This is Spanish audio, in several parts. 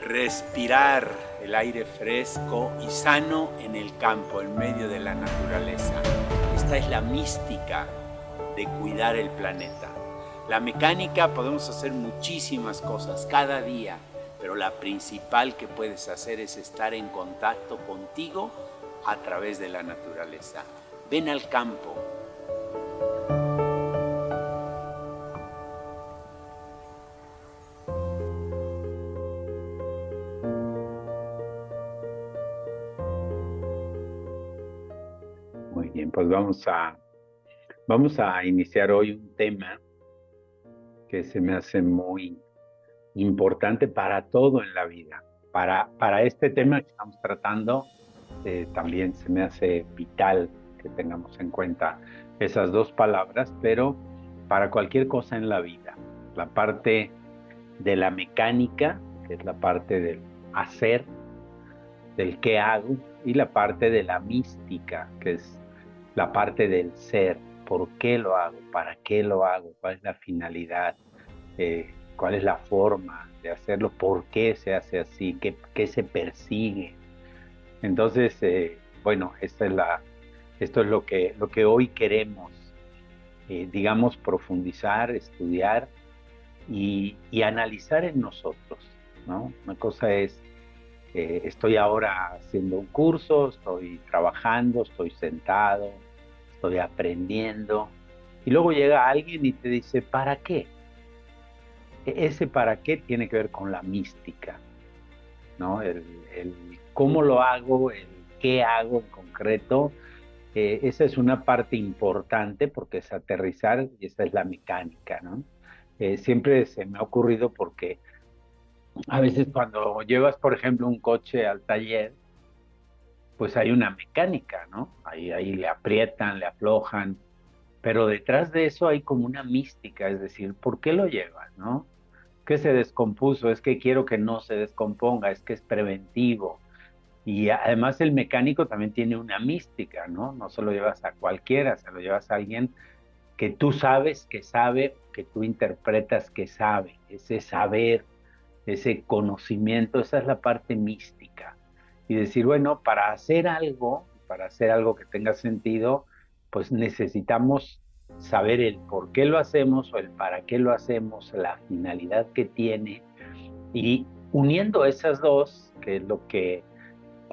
respirar el aire fresco y sano en el campo, en medio de la naturaleza. Esta es la mística de cuidar el planeta. La mecánica, podemos hacer muchísimas cosas cada día, pero la principal que puedes hacer es estar en contacto contigo a través de la naturaleza. Ven al campo. Muy bien, pues vamos a iniciar hoy un tema que se me hace muy importante para todo en la vida. Para este tema que estamos tratando, también se me hace vital que tengamos en cuenta esas dos palabras, pero para cualquier cosa en la vida. La parte de la mecánica, que es la parte del hacer, del qué hago, y la parte de la mística, que es la parte del ser. ¿Por qué lo hago? ¿Para qué lo hago? ¿Cuál es la finalidad? ¿Cuál es la forma de hacerlo? ¿Por qué se hace así? ¿Qué se persigue? Entonces, bueno, esto es lo que hoy queremos, digamos, profundizar, estudiar y analizar en nosotros, ¿no? Una cosa es, estoy ahora haciendo un curso, estoy trabajando, estoy sentado, estoy aprendiendo, y luego llega alguien y te dice, ¿para qué? Ese para qué tiene que ver con la mística, ¿no? El cómo lo hago, el qué hago en concreto, esa es una parte importante porque es aterrizar y esa es la mecánica, ¿no? Siempre se me ha ocurrido porque a veces cuando llevas, por ejemplo, un coche al taller, pues hay una mecánica, ¿no? Ahí le aprietan, le aflojan, pero detrás de eso hay como una mística, es decir, ¿por qué lo llevas, no? Que se descompuso, es que quiero que no se descomponga, es que es preventivo. Y además el mecánico también tiene una mística, ¿no? No se lo llevas a cualquiera, se lo llevas a alguien que tú sabes que sabe, que tú interpretas que sabe, ese saber, ese conocimiento, esa es la parte mística. Y decir, bueno, para hacer algo que tenga sentido, pues necesitamos saber el por qué lo hacemos o el para qué lo hacemos, la finalidad que tiene, y uniendo esas dos, que es lo que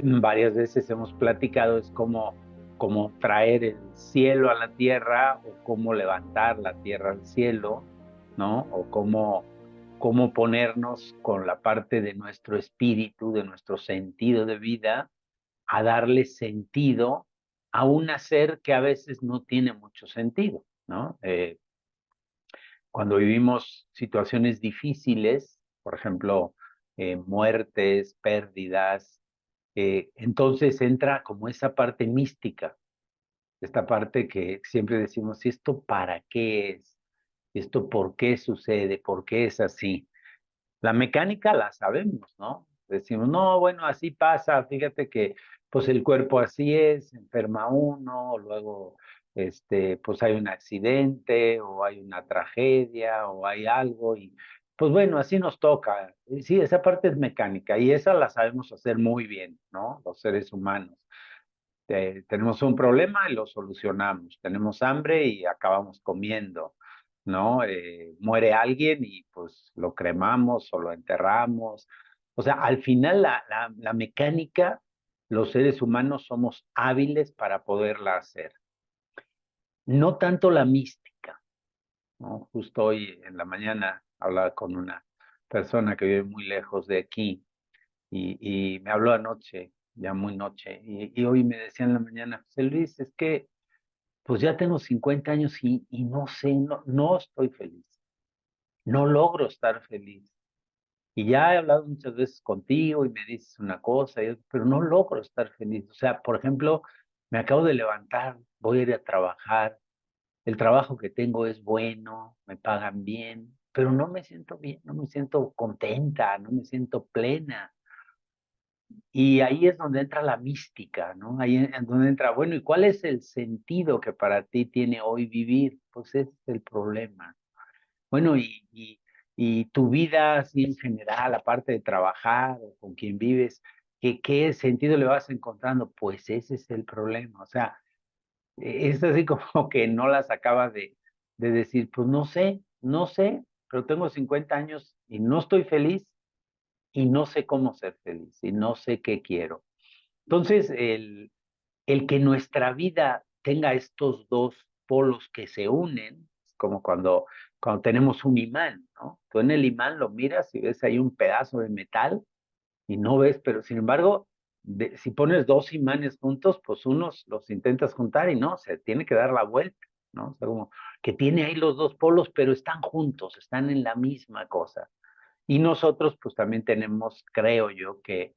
varias veces hemos platicado, es como traer el cielo a la tierra o cómo levantar la tierra al cielo, ¿no? O cómo ponernos con la parte de nuestro espíritu, de nuestro sentido de vida, a darle sentido a un hacer que a veces no tiene mucho sentido, ¿no? Cuando vivimos situaciones difíciles, por ejemplo, muertes, pérdidas, entonces entra como esa parte mística, esta parte que siempre decimos, ¿y esto para qué es? ¿Esto por qué sucede? ¿Por qué es así? La mecánica la sabemos, ¿no? Decimos, no, bueno, así pasa, fíjate que pues el cuerpo así es, enferma uno, luego pues hay un accidente o hay una tragedia o hay algo y pues bueno, así nos toca. Y sí, esa parte es mecánica y esa la sabemos hacer muy bien, ¿no? Los seres humanos. Tenemos un problema y lo solucionamos. Tenemos hambre y acabamos comiendo, ¿no? Muere alguien y pues lo cremamos o lo enterramos. O sea, al final la mecánica, los seres humanos somos hábiles para poderla hacer. No tanto la mística, ¿no? Justo hoy en la mañana hablaba con una persona que vive muy lejos de aquí y me habló anoche, ya muy noche, y hoy me decía en la mañana, José Luis, es que pues ya tengo 50 años y no sé, no estoy feliz, no logro estar feliz. Y ya he hablado muchas veces contigo y me dices una cosa, pero no logro estar feliz. O sea, por ejemplo, me acabo de levantar, voy a ir a trabajar, el trabajo que tengo es bueno, me pagan bien, pero no me siento bien, no me siento contenta, no me siento plena. Y ahí es donde entra la mística, ¿no? Ahí es donde entra, bueno, ¿y cuál es el sentido que para ti tiene hoy vivir? Pues ese es el problema. Bueno, y tu vida así en general, aparte de trabajar o con quien vives, ¿qué sentido le vas encontrando? Pues ese es el problema. O sea, es así como que no las acaba de decir, pues no sé, pero tengo 50 años y no estoy feliz y no sé cómo ser feliz y no sé qué quiero. Entonces, el que nuestra vida tenga estos dos polos que se unen, es como cuando tenemos un imán, ¿no? Tú en el imán lo miras y ves ahí un pedazo de metal y no ves, pero sin embargo, si pones dos imanes juntos, pues unos los intentas juntar y no, se tiene que dar la vuelta, ¿no? O sea, como que tiene ahí los dos polos, pero están juntos, están en la misma cosa. Y nosotros pues también tenemos, creo yo, que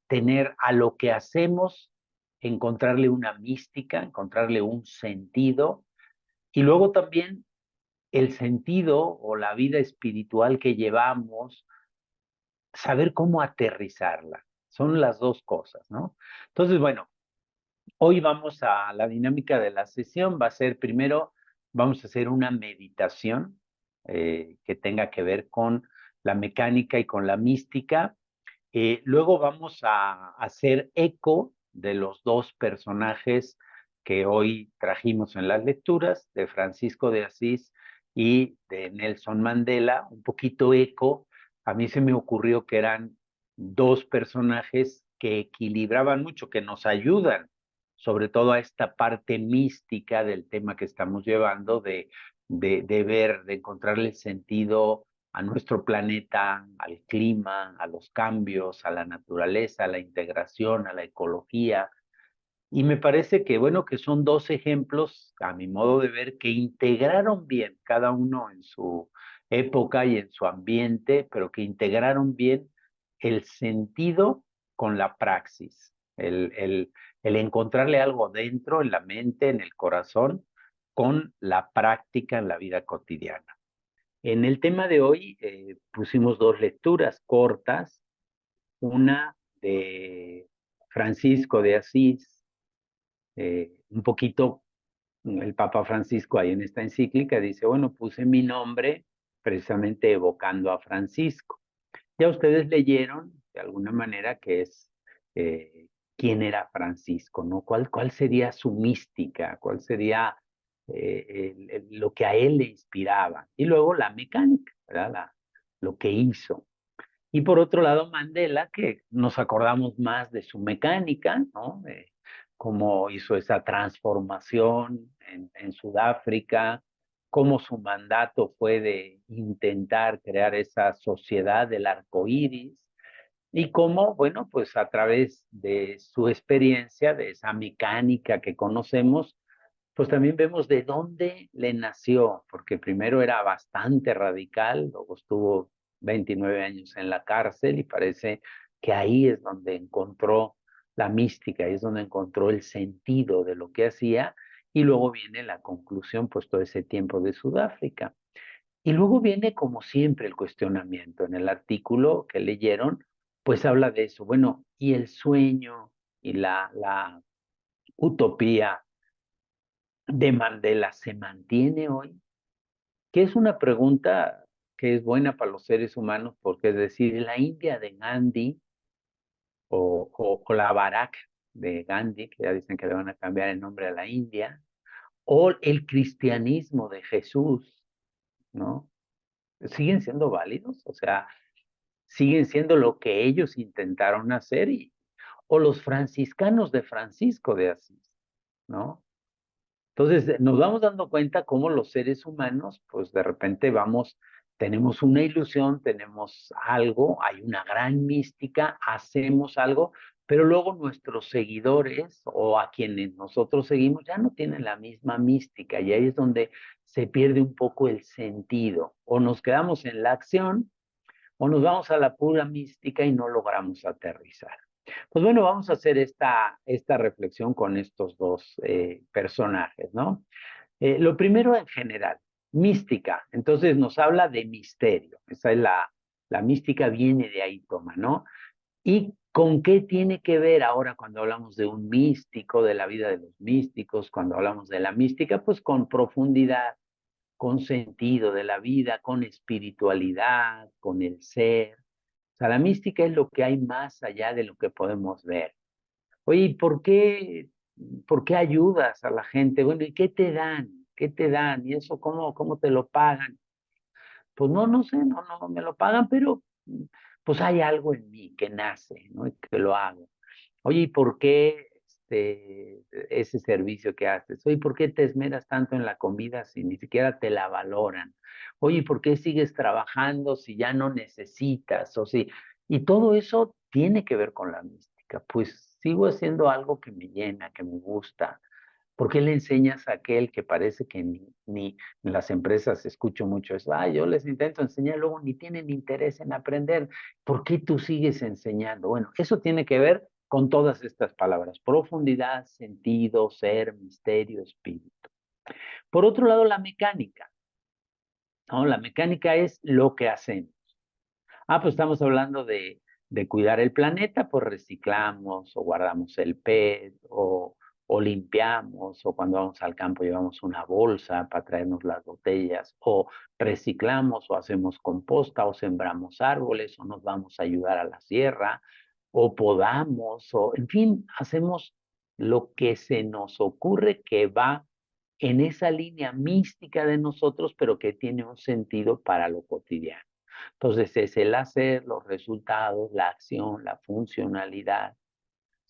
tener a lo que hacemos, encontrarle una mística, encontrarle un sentido, y luego también el sentido o la vida espiritual que llevamos, saber cómo aterrizarla. Son las dos cosas, ¿no? Entonces, bueno, hoy vamos a la dinámica de la sesión, va a ser primero, vamos a hacer una meditación que tenga que ver con la mecánica y con la mística. Luego vamos a hacer eco de los dos personajes que hoy trajimos en las lecturas, de Francisco de Asís y de Nelson Mandela, un poquito eco. A mí se me ocurrió que eran dos personajes que equilibraban mucho, que nos ayudan, sobre todo a esta parte mística del tema que estamos llevando, de ver, de encontrarle el sentido a nuestro planeta, al clima, a los cambios, a la naturaleza, a la integración, a la ecología. Y me parece que, bueno, que son dos ejemplos, a mi modo de ver, que integraron bien, cada uno en su época y en su ambiente, pero que integraron bien el sentido con la praxis, el encontrarle algo dentro, en la mente, en el corazón, con la práctica en la vida cotidiana. En el tema de hoy pusimos dos lecturas cortas, una de Francisco de Asís, un poquito, el Papa Francisco ahí en esta encíclica dice, bueno, puse mi nombre precisamente evocando a Francisco. Ya ustedes leyeron de alguna manera que es quién era Francisco, ¿no? ¿Cuál sería su mística? ¿Cuál sería lo que a él le inspiraba? Y luego la mecánica, ¿verdad? Lo que hizo. Y por otro lado, Mandela, que nos acordamos más de su mecánica, ¿no? De cómo hizo esa transformación en Sudáfrica, cómo su mandato fue de intentar crear esa sociedad del arco iris, y cómo, bueno, pues a través de su experiencia, de esa mecánica que conocemos, pues también vemos de dónde le nació, porque primero era bastante radical, luego estuvo 29 años en la cárcel y parece que ahí es donde encontró la mística, ahí es donde encontró el sentido de lo que hacía, y luego viene la conclusión, pues todo ese tiempo de Sudáfrica. Y luego viene, como siempre, el cuestionamiento. En el artículo que leyeron, pues habla de eso. Bueno, ¿y el sueño y la utopía de Mandela se mantiene hoy? Que es una pregunta que es buena para los seres humanos, porque es decir, la India de Gandhi o la Barack de Gandhi, que ya dicen que le van a cambiar el nombre a la India, o el cristianismo de Jesús, ¿no? Siguen siendo válidos, o sea, siguen siendo lo que ellos intentaron hacer, o los franciscanos de Francisco de Asís, ¿no? Entonces, nos vamos dando cuenta cómo los seres humanos, pues de repente tenemos una ilusión, tenemos algo, hay una gran mística, hacemos algo, pero luego nuestros seguidores o a quienes nosotros seguimos ya no tienen la misma mística y ahí es donde se pierde un poco el sentido. O nos quedamos en la acción o nos vamos a la pura mística y no logramos aterrizar. Pues bueno, vamos a hacer esta reflexión con estos dos personajes, ¿no? Lo primero en general, mística. Entonces nos habla de misterio. Esa es la mística viene de ahí, toma, ¿no? ¿Y con qué tiene que ver ahora cuando hablamos de un místico, de la vida de los místicos, cuando hablamos de la mística? Pues con profundidad, con sentido de la vida, con espiritualidad, con el ser. O sea, la mística es lo que hay más allá de lo que podemos ver. Oye, ¿y por qué ayudas a la gente? Bueno, ¿y qué te dan? ¿Qué te dan? ¿Y eso cómo te lo pagan? Pues no sé, no me lo pagan, pero pues hay algo en mí que nace, ¿no? Y que lo hago. Oye, ¿y por qué ese servicio que haces? Oye, ¿por qué te esmeras tanto en la comida si ni siquiera te la valoran? Oye, ¿y por qué sigues trabajando si ya no necesitas? O si, y todo eso tiene que ver con la mística. Pues sigo haciendo algo que me llena, que me gusta. ¿Por qué le enseñas a aquel que parece que ni en las empresas escucho mucho eso? Ah, yo les intento enseñar, luego ni tienen interés en aprender. ¿Por qué tú sigues enseñando? Bueno, eso tiene que ver con todas estas palabras: profundidad, sentido, ser, misterio, espíritu. Por otro lado, la mecánica, ¿no? La mecánica es lo que hacemos. Ah, pues estamos hablando de cuidar el planeta, pues reciclamos o guardamos el PET o limpiamos, o cuando vamos al campo llevamos una bolsa para traernos las botellas, o reciclamos o hacemos composta o sembramos árboles o nos vamos a ayudar a la sierra o podamos, o en fin, hacemos lo que se nos ocurre que va en esa línea mística de nosotros, pero que tiene un sentido para lo cotidiano. Entonces es el hacer, los resultados, la acción, la funcionalidad.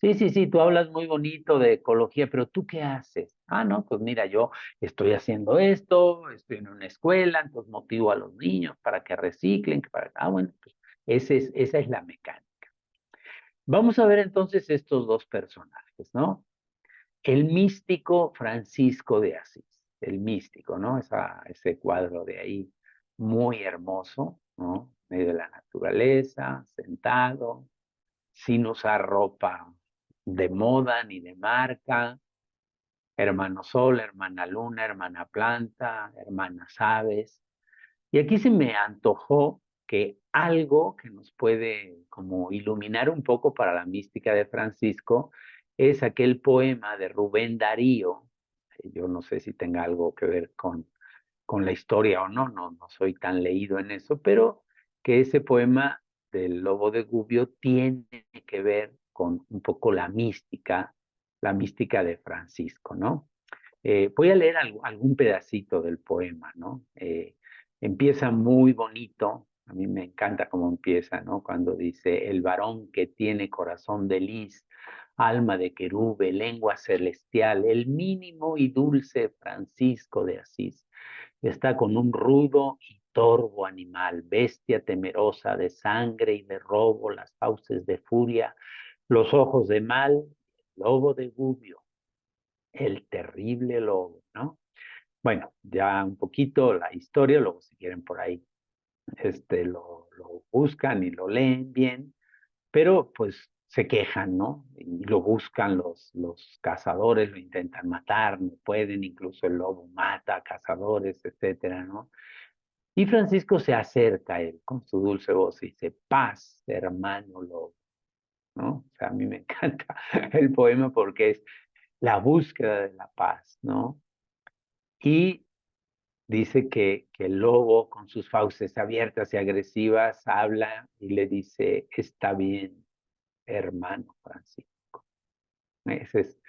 Sí, tú hablas muy bonito de ecología, pero ¿tú qué haces? Ah, no, pues mira, yo estoy haciendo esto, estoy en una escuela, entonces motivo a los niños para que reciclen, bueno, pues esa es la mecánica. Vamos a ver entonces estos dos personajes, ¿no? El místico Francisco de Asís, el místico, ¿no? Ese cuadro de ahí, muy hermoso, ¿no? En medio de la naturaleza, sentado, sin usar ropa de moda ni de marca, hermano sol, hermana luna, hermana planta, hermanas aves. Y aquí se me antojó que algo que nos puede como iluminar un poco para la mística de Francisco es aquel poema de Rubén Darío. Yo no sé si tenga algo que ver con la historia o no soy tan leído en eso, pero que ese poema del Lobo de Gubbio tiene que ver con un poco la mística de Francisco, ¿no? Voy a leer algún pedacito del poema, ¿no? Empieza muy bonito, a mí me encanta cómo empieza, ¿no? Cuando dice: el varón que tiene corazón de lis, alma de querube, lengua celestial, el mínimo y dulce Francisco de Asís, está con un rudo y torvo animal, bestia temerosa de sangre y de robo, las fauces de furia, los ojos de mal, lobo de Gubbio, el terrible lobo, ¿no? Bueno, ya un poquito la historia, luego si quieren por ahí lo buscan y lo leen bien, pero pues se quejan, ¿no? Y lo buscan los cazadores, lo intentan matar, no pueden, incluso el lobo mata a cazadores, etcétera, ¿no? Y Francisco se acerca a él con su dulce voz y dice: paz, hermano lobo, ¿no? O sea, a mí me encanta el poema porque es la búsqueda de la paz, ¿no? Y dice que el lobo, con sus fauces abiertas y agresivas, habla y le dice: está bien, hermano Francisco. Ese es,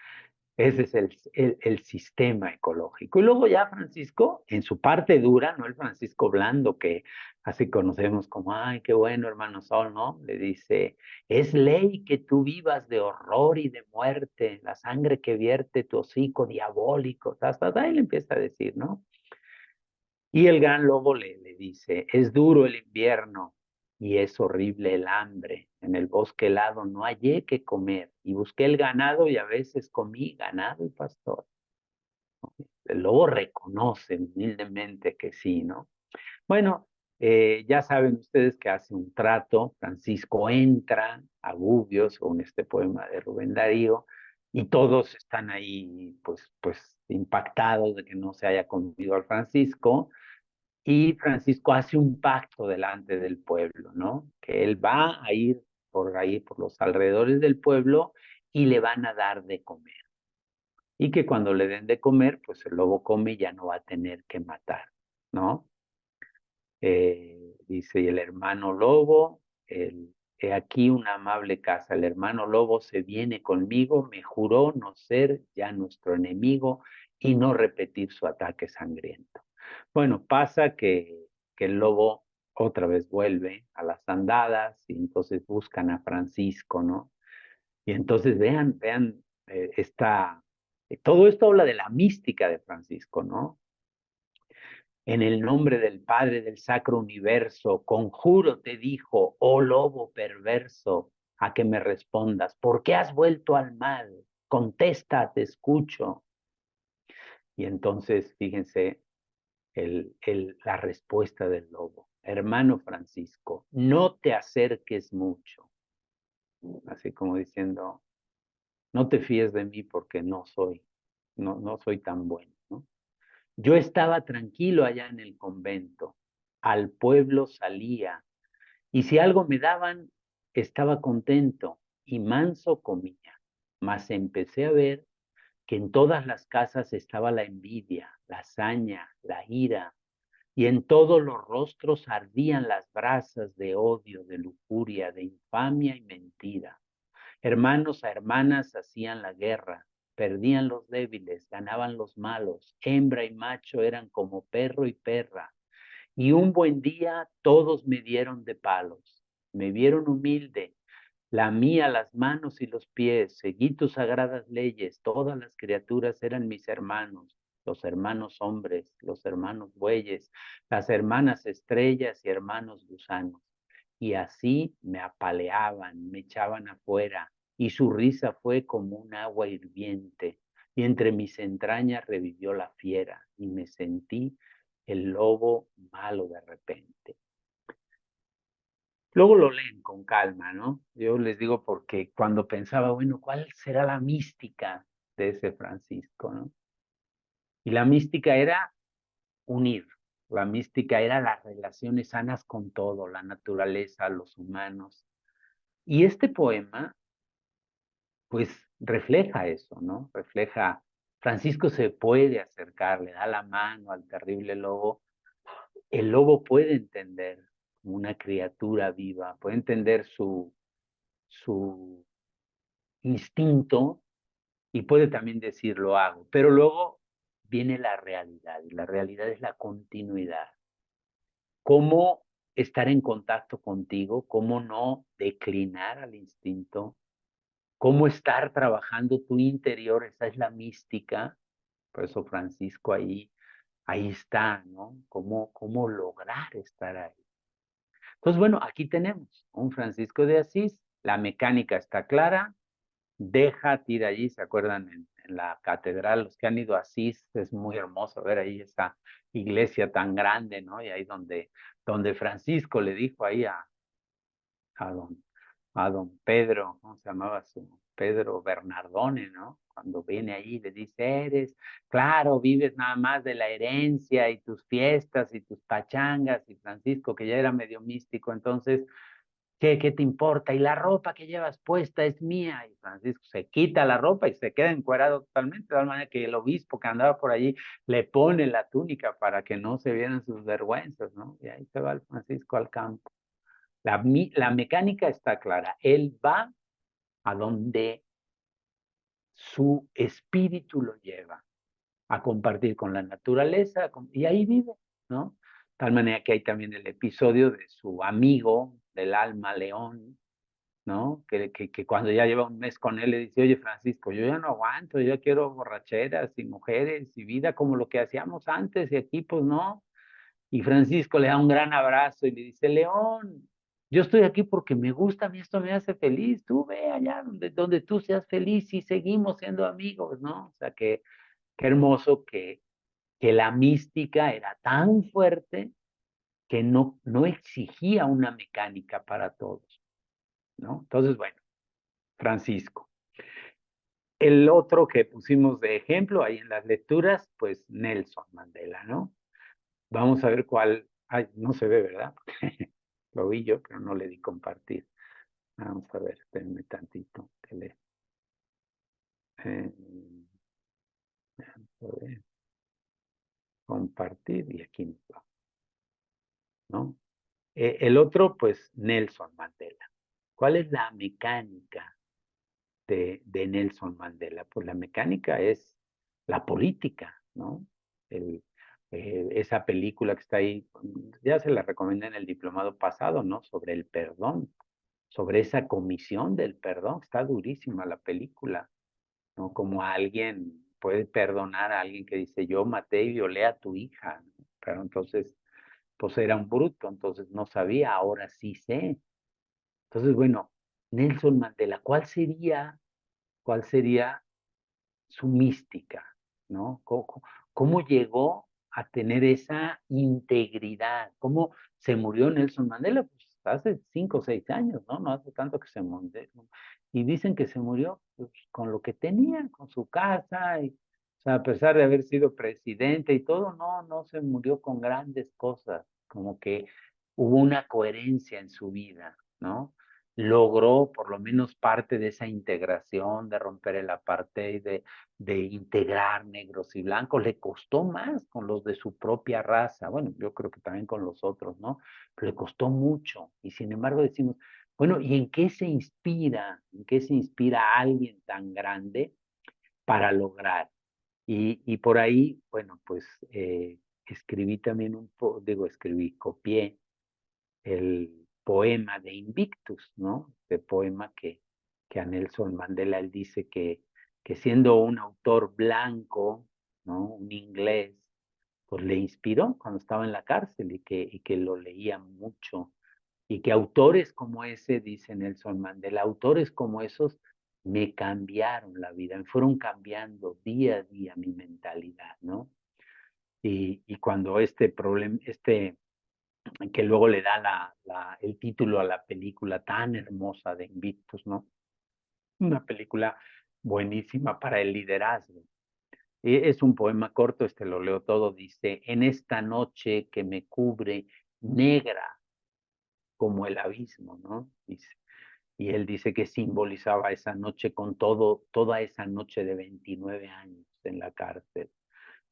ese es el sistema ecológico. Y luego ya Francisco, en su parte dura, no el Francisco blando que así conocemos como: ay, qué bueno, hermano Sol, ¿no? Le dice: es ley que tú vivas de horror y de muerte, la sangre que vierte tu hocico diabólico, hasta ahí le empieza a decir, ¿no? Y el gran lobo le dice: es duro el invierno y es horrible el hambre. En el bosque helado no hallé qué comer y busqué el ganado y a veces comí ganado y pastor. El lobo reconoce humildemente que sí, ¿no? Bueno, ya saben ustedes que hace un trato. Francisco entra a Gubbio, según este poema de Rubén Darío, y todos están ahí pues impactados de que no se haya comido al Francisco. Y Francisco hace un pacto delante del pueblo, ¿no? Que él va a ir por ahí, por los alrededores del pueblo, y le van a dar de comer. Y que cuando le den de comer, pues el lobo come y ya no va a tener que matar. ¿no? Dice, y el hermano lobo, he aquí una amable casa, el hermano lobo se viene conmigo, me juró no ser ya nuestro enemigo y no repetir su ataque sangriento. Bueno, pasa que el lobo otra vez vuelve a las andadas y entonces buscan a Francisco, ¿no? Y entonces vean, todo esto habla de la mística de Francisco, ¿no? En el nombre del Padre del Sacro Universo, conjuro te dijo, oh lobo perverso, a que me respondas, ¿por qué has vuelto al mal? Contesta, te escucho. Y entonces, fíjense la respuesta del lobo. Hermano Francisco, no te acerques mucho. Así como diciendo, no te fíes de mí porque no soy tan bueno, ¿no? Yo estaba tranquilo allá en el convento, al pueblo salía, y si algo me daban, estaba contento y manso comía. Mas empecé a ver que en todas las casas estaba la envidia, la hazaña, la ira, y en todos los rostros ardían las brasas de odio, de lujuria, de infamia y mentira. Hermanos a hermanas hacían la guerra, perdían los débiles, ganaban los malos, hembra y macho eran como perro y perra. Y un buen día todos me dieron de palos, me vieron humilde, lamía las manos y los pies, seguí tus sagradas leyes, todas las criaturas eran mis hermanos, los hermanos hombres, los hermanos bueyes, las hermanas estrellas y hermanos gusanos. Y así me apaleaban, me echaban afuera, y su risa fue como un agua hirviente, y entre mis entrañas revivió la fiera, y me sentí el lobo malo de repente. Luego lo leen con calma, ¿no? Yo les digo porque cuando pensaba, bueno, ¿cuál será la mística de ese Francisco, ¿no? Y la mística era unir, la mística era las relaciones sanas con todo, la naturaleza, los humanos. Y este poema, pues, refleja eso, ¿no? Refleja, Francisco se puede acercar, le da la mano al terrible lobo. El lobo puede entender como una criatura viva, puede entender su instinto y puede también decir lo hago, pero luego viene la realidad y la realidad es la continuidad. ¿Cómo estar en contacto contigo? ¿Cómo no declinar al instinto? ¿Cómo estar trabajando tu interior? Esa es la mística. Por eso Francisco ahí está, ¿no? ¿Cómo lograr estar ahí? Entonces, bueno, aquí tenemos un Francisco de Asís, la mecánica está clara, tira allí, ¿se acuerdan? En la catedral, los que han ido a Asís, es muy hermoso ver ahí esa iglesia tan grande, ¿no? Y ahí donde Francisco le dijo ahí a don, a don Pedro, ¿cómo se llamaba su? Pedro Bernardone, ¿no? Cuando viene allí le dice, claro, vives nada más de la herencia y tus fiestas y tus pachangas, y Francisco, que ya era medio místico, entonces ¿qué te importa? Y la ropa que llevas puesta es mía. Y Francisco se quita la ropa y se queda encuerado totalmente, de tal manera que el obispo que andaba por allí le pone la túnica para que no se vieran sus vergüenzas, ¿no? Y ahí se va el Francisco al campo. La mecánica está clara. Él va a donde su espíritu lo lleva, a compartir con la naturaleza, y ahí vive, ¿no? De tal manera que hay también el episodio de su amigo del alma, León, ¿no? Que cuando ya lleva un mes con él le dice, oye Francisco, yo ya no aguanto, yo ya quiero borracheras y mujeres y vida como lo que hacíamos antes y aquí pues no. Y Francisco le da un gran abrazo y le dice, León, yo estoy aquí porque me gusta, a mí esto me hace feliz, tú ve allá donde tú seas feliz y seguimos siendo amigos, ¿no? O sea, qué hermoso que la mística era tan fuerte que no exigía una mecánica para todos, ¿no? Entonces, bueno, Francisco. El otro que pusimos de ejemplo ahí en las lecturas, pues Nelson Mandela, ¿no? Vamos a ver cuál, ay, no se ve, ¿verdad? Lo vi yo, pero no le di compartir. Vamos a ver, espérenme tantito. Eh, a ver. compartir y aquí nos va, ¿no? El otro, pues Nelson Mandela. ¿Cuál es la mecánica de Nelson Mandela? Pues la mecánica es la política, ¿no? El, esa película que está ahí, ya se la recomendé en el diplomado pasado, ¿no? Sobre el perdón, sobre esa comisión del perdón. Está durísima la película, ¿no? Como alguien puede perdonar a alguien que dice, yo maté y violé a tu hija, ¿no? Pero entonces, pues era un bruto, entonces no sabía, ahora sí sé. Entonces, bueno, Nelson Mandela, cuál sería su mística, ¿no? ¿Cómo llegó a tener esa integridad? ¿Cómo se murió Nelson Mandela? Pues hace 5 o 6 años, ¿no? No hace tanto que se murió. Y dicen que se murió pues, con lo que tenía, con su casa, y, o sea, a pesar de haber sido presidente y todo, no se murió con grandes cosas, como que hubo una coherencia en su vida, ¿no? Logró por lo menos parte de esa integración, de romper el apartheid, de integrar negros y blancos, le costó más con los de su propia raza, bueno, yo creo que también con los otros, ¿no? Pero le costó mucho y sin embargo decimos, bueno, ¿y en qué se inspira? ¿En qué se inspira alguien tan grande para lograr? Y por ahí, bueno, pues escribí también copié el poema de Invictus, ¿no? Este poema que a Nelson Mandela él dice que siendo un autor blanco, ¿no? Un inglés, pues le inspiró cuando estaba en la cárcel y que lo leía mucho. Y que autores como ese, dice Nelson Mandela, autores como esos me cambiaron la vida, me fueron cambiando día a día mi mentalidad, ¿no? Y cuando este problema, que luego le da el título a la película tan hermosa de Invictus, ¿no? Una película buenísima para el liderazgo. Es un poema corto, lo leo todo, dice, en esta noche que me cubre negra como el abismo, ¿no? Dice, y él dice que simbolizaba esa noche con toda esa noche de 29 años en la cárcel.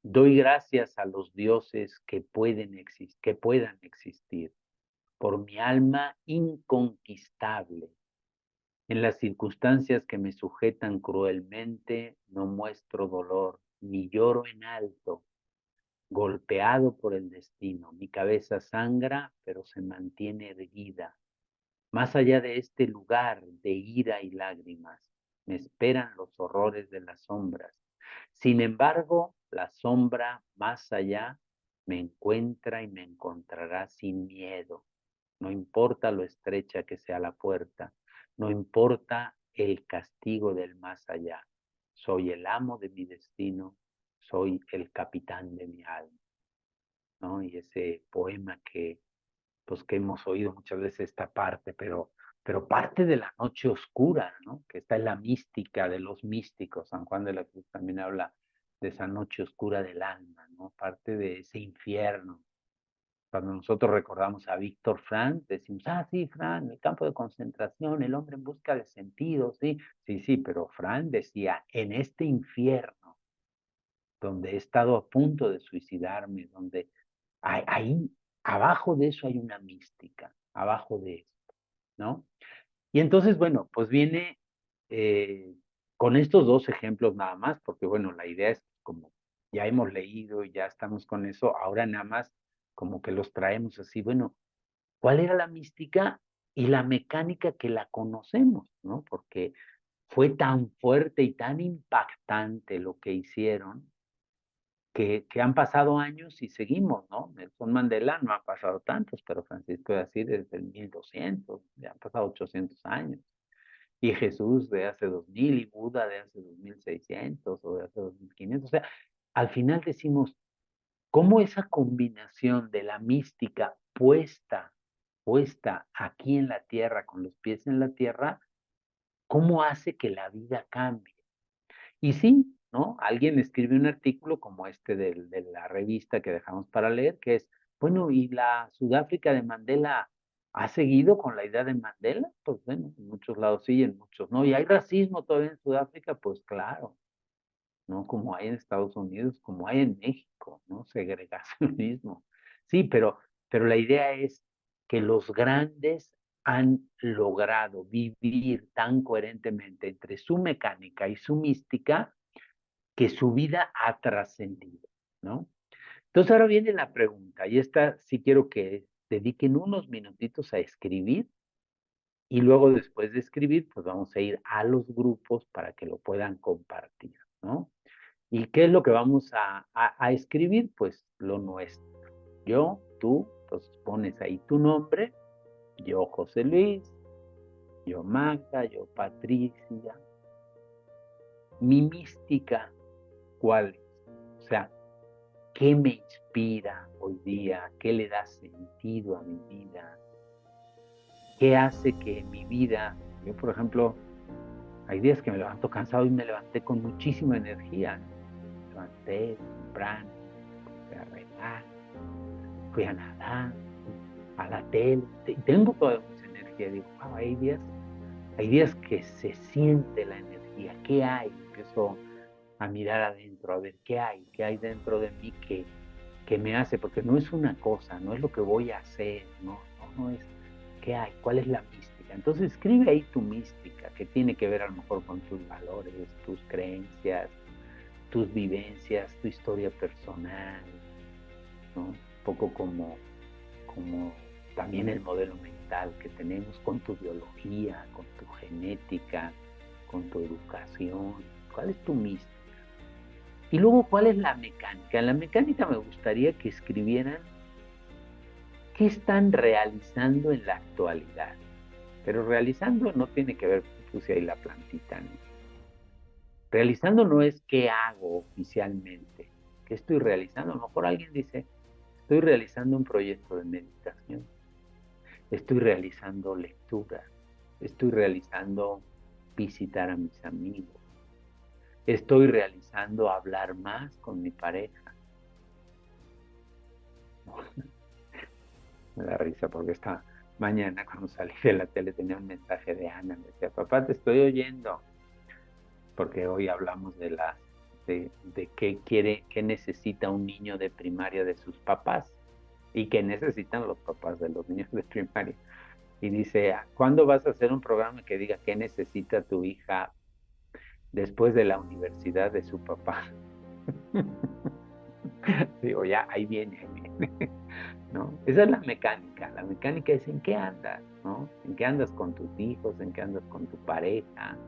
Doy gracias a los dioses que puedan existir por mi alma inconquistable. En las circunstancias que me sujetan cruelmente, no muestro dolor, ni lloro en alto, golpeado por el destino. Mi cabeza sangra, pero se mantiene erguida. Más allá de este lugar de ira y lágrimas, me esperan los horrores de las sombras. Sin embargo, la sombra más allá me encuentra y me encontrará sin miedo. No importa lo estrecha que sea la puerta, no importa el castigo del más allá. Soy el amo de mi destino, soy el capitán de mi alma, ¿no? Y ese poema pues, que hemos oído muchas veces esta parte, pero parte de la noche oscura, ¿no? Que está en la mística de los místicos. San Juan de la Cruz también habla de esa noche oscura del alma, ¿no? Parte de ese infierno. Cuando nosotros recordamos a Víctor Frank, decimos, sí, Frank, el campo de concentración, el hombre en busca de sentido, sí, sí, pero Frank decía, en este infierno, donde he estado a punto de suicidarme, donde ahí, abajo de eso hay una mística, abajo de eso, ¿no? Y entonces, bueno, pues viene con estos dos ejemplos nada más, porque bueno, la idea es como ya hemos leído y ya estamos con eso, ahora nada más como que los traemos así, bueno, ¿cuál era la mística y la mecánica que la conocemos, ¿no? Porque fue tan fuerte y tan impactante lo que hicieron que han pasado años y seguimos, ¿no? Nelson Mandela no ha pasado tantos, pero Francisco de Asís desde el 1200, ya han pasado 800 años. Y Jesús de hace 2000 y Buda de hace 2600 o de hace 2500. O sea, al final decimos, ¿cómo esa combinación de la mística puesta aquí en la tierra, con los pies en la tierra, cómo hace que la vida cambie? Y sí, ¿no? Alguien escribe un artículo como este de la revista que dejamos para leer, que es, bueno, ¿y la Sudáfrica de Mandela ha seguido con la idea de Mandela? Pues bueno, en muchos lados sí, en muchos no. ¿Y hay racismo todavía en Sudáfrica? Pues claro, ¿no? Como hay en Estados Unidos, como hay en México, ¿no? Segregacionismo. Sí, pero la idea es que los grandes han logrado vivir tan coherentemente entre su mecánica y su mística que su vida ha trascendido, ¿no? Entonces ahora viene la pregunta, y esta sí quiero que dediquen unos minutitos a escribir y luego después de escribir, pues vamos a ir a los grupos para que lo puedan compartir, ¿no? ¿Y qué es lo que vamos a escribir? Pues lo nuestro. Yo, tú, entonces pones ahí tu nombre, yo José Luis, yo Magda, yo Patricia, mi mística, ¿cuál es? O sea, ¿qué me inspira hoy día? ¿Qué le da sentido a mi vida? ¿Qué hace que mi vida, yo por ejemplo, hay días que me levanto cansado y me levanté con muchísima energía, ¿no? Me levanté temprano, fui a regar, fui a nadar, fui a la tele, tengo toda mucha energía, digo, wow, hay días que se siente la energía, ¿qué hay? Empiezo a mirar adentro, a ver qué hay dentro de mí que me hace, porque no es una cosa, no es lo que voy a hacer, no es qué hay, cuál es la mística. Entonces escribe ahí tu mística, que tiene que ver a lo mejor con tus valores, tus creencias, tus vivencias, tu historia personal, ¿no? Un poco como también el modelo mental que tenemos con tu biología, con tu genética, con tu educación. ¿Cuál es tu mística? Y luego, ¿cuál es la mecánica? En la mecánica me gustaría que escribieran qué están realizando en la actualidad. Pero realizando no tiene que ver, puse ahí la plantita, ¿no? Realizando no es qué hago oficialmente, qué estoy realizando. A lo mejor alguien dice, estoy realizando un proyecto de meditación, estoy realizando lectura, estoy realizando visitar a mis amigos, estoy realizando hablar más con mi pareja. Me da risa porque esta mañana cuando salí de la tele tenía un mensaje de Ana, me decía, papá, te estoy oyendo, porque hoy hablamos de qué necesita un niño de primaria de sus papás y qué necesitan los papás de los niños de primaria. Y dice, ¿cuándo vas a hacer un programa que diga qué necesita tu hija después de la universidad de su papá? Digo, ya, ahí viene, ¿no? Esa es la mecánica es en qué andas, ¿no? En qué andas con tus hijos, en qué andas con tu pareja,